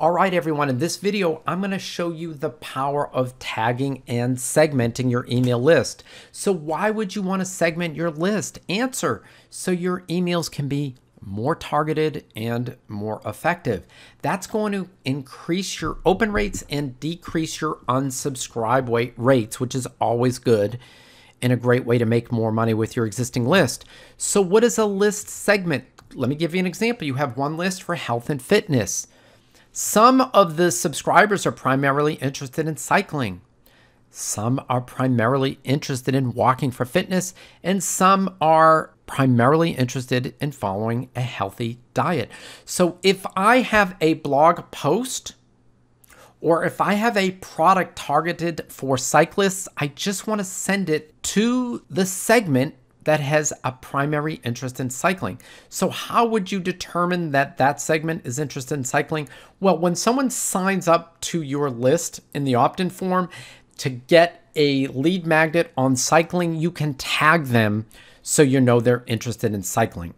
All right, everyone, in this video, I'm going to show you the power of tagging and segmenting your email list. So why would you want to segment your list? Answer: so your emails can be more targeted and more effective. That's going to increase your open rates and decrease your unsubscribe rates, which is always good and a great way to make more money with your existing list. So what is a list segment? Let me give you an example. You have one list for health and fitness. Some of the subscribers are primarily interested in cycling. Some are primarily interested in walking for fitness, and some are primarily interested in following a healthy diet. So if I have a blog post or if I have a product targeted for cyclists, I just want to send it to the segment that has a primary interest in cycling. So how would you determine that that segment is interested in cycling? Well, when someone signs up to your list in the opt-in form to get a lead magnet on cycling, you can tag them so you know they're interested in cycling.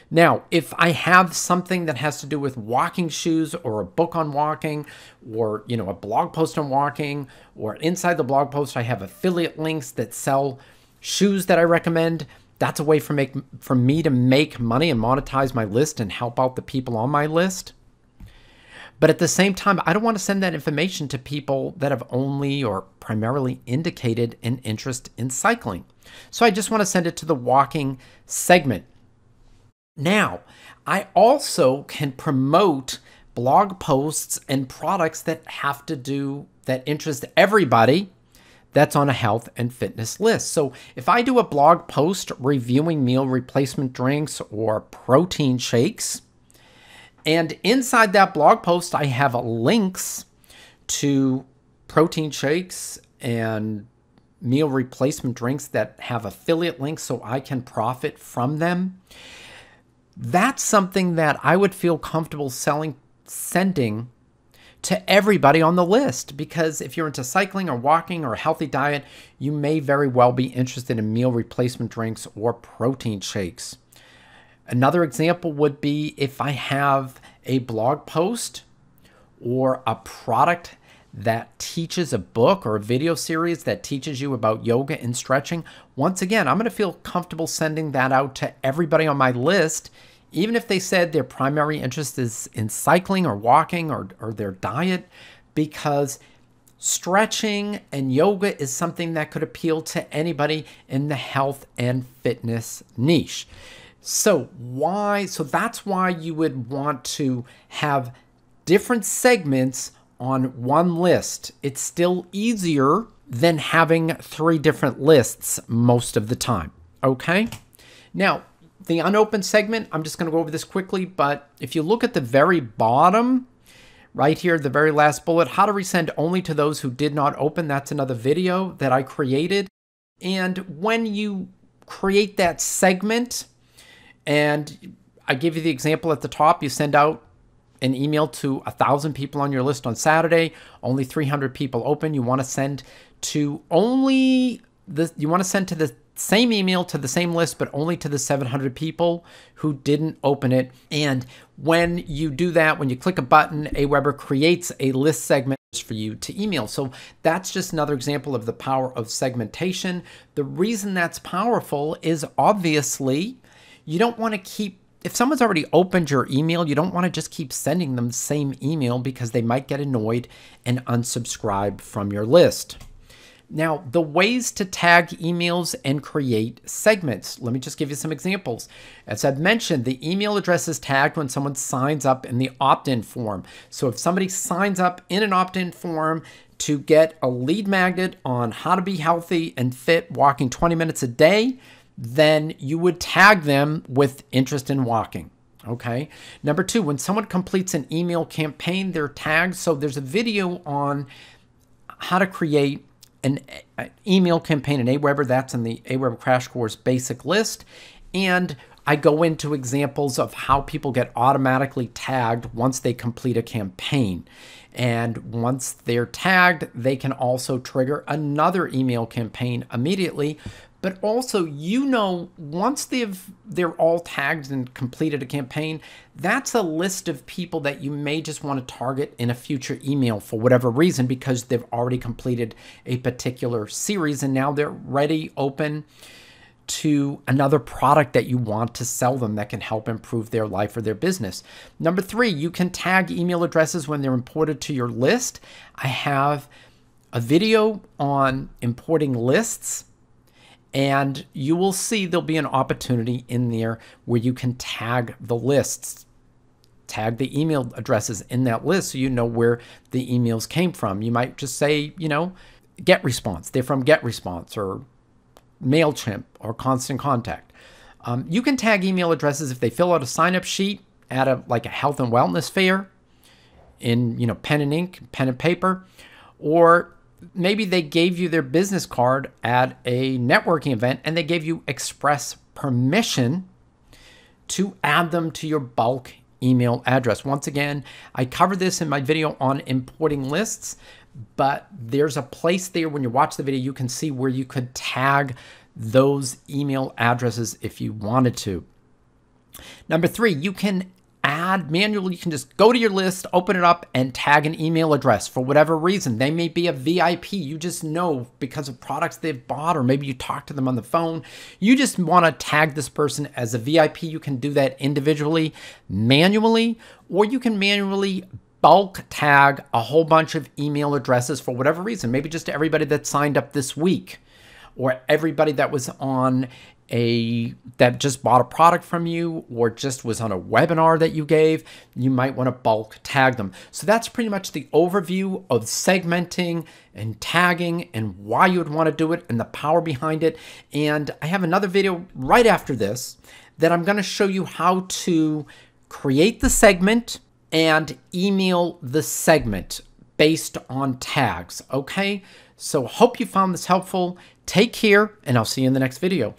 Now, if I have something that has to do with walking shoes or a book on walking or, a blog post on walking, or inside the blog post, I have affiliate links that sell shoes that I recommend, that's a way for me to make money and monetize my list and help out the people on my list. But at the same time, I don't want to send that information to people that have only or primarily indicated an interest in cycling. So I just want to send it to the walking segment. Now, I also can promote blog posts and products that interest everybody that's on a health and fitness list. So if I do a blog post reviewing meal replacement drinks or protein shakes, and inside that blog post, I have links to protein shakes and meal replacement drinks that have affiliate links so I can profit from them, that's something that I would feel comfortable sending to everybody on the list, because if you're into cycling or walking or a healthy diet, you may very well be interested in meal replacement drinks or protein shakes. Another example would be if I have a blog post or a product that teaches a book or a video series that teaches you about yoga and stretching. Once again, I'm going to feel comfortable sending that out to everybody on my list, even if they said their primary interest is in cycling or walking or their diet, because stretching and yoga is something that could appeal to anybody in the health and fitness niche. So that's why you would want to have different segments on one list. It's still easier than having 3 different lists most of the time, okay? Now, the unopened segment, I'm just going to go over this quickly, but if you look at the very bottom, right here, the very last bullet, how to resend only to those who did not open, that's another video that I created. And when you create that segment, and I give you the example at the top, you send out an email to 1,000 people on your list on Saturday, only 300 people open. You want to send to the same email to the same list, but only to the 700 people who didn't open it. And when you do that, when you click a button, AWeber creates a list segment for you to email. So that's just another example of the power of segmentation. The reason that's powerful is obviously you don't want to keep, if someone's already opened your email, you don't want to just keep sending them the same email because they might get annoyed and unsubscribe from your list. Now, the ways to tag emails and create segments. Let me just give you some examples. As I've mentioned, the email address is tagged when someone signs up in the opt-in form. So if somebody signs up in an opt-in form to get a lead magnet on how to be healthy and fit walking 20 minutes a day, then you would tag them with interest in walking. Okay. Number 2, when someone completes an email campaign, they're tagged. So there's a video on how to create an email campaign in AWeber. That's in the AWeber Crash Course basic list. And I go into examples of how people get automatically tagged once they complete a campaign. And once they're tagged, they can also trigger another email campaign immediately But also, once they're all tagged and completed a campaign, that's a list of people that you may just want to target in a future email for whatever reason, because they've already completed a particular series and now they're ready, open to another product that you want to sell them that can help improve their life or their business. Number 3, you can tag email addresses when they're imported to your list. I have a video on importing lists, and you will see there'll be an opportunity in there where you can tag the lists, tag the email addresses in that list so you know where the emails came from. You might just say, GetResponse. They're from GetResponse or MailChimp or Constant Contact. You can tag email addresses if they fill out a sign-up sheet at a health and wellness fair in pen and ink, pen and paper, or maybe they gave you their business card at a networking event and they gave you express permission to add them to your bulk email address. Once again, I covered this in my video on importing lists, but there's a place there when you watch the video, you can see where you could tag those email addresses if you wanted to. Number 3, you can add manually. You can just go to your list, open it up, and tag an email address for whatever reason. They may be a VIP. You just know because of products they've bought, or maybe you talk to them on the phone. You just want to tag this person as a VIP. You can do that individually, manually, or you can manually bulk tag a whole bunch of email addresses for whatever reason. Maybe just everybody that signed up this week, or everybody that was on that just bought a product from you, or just was on a webinar that you gave. You might want to bulk tag them. So that's pretty much the overview of segmenting and tagging and why you would want to do it and the power behind it. And I have another video right after this that I'm going to show you how to create the segment and email the segment based on tags. Okay, so hope you found this helpful. Take care, and I'll see you in the next video.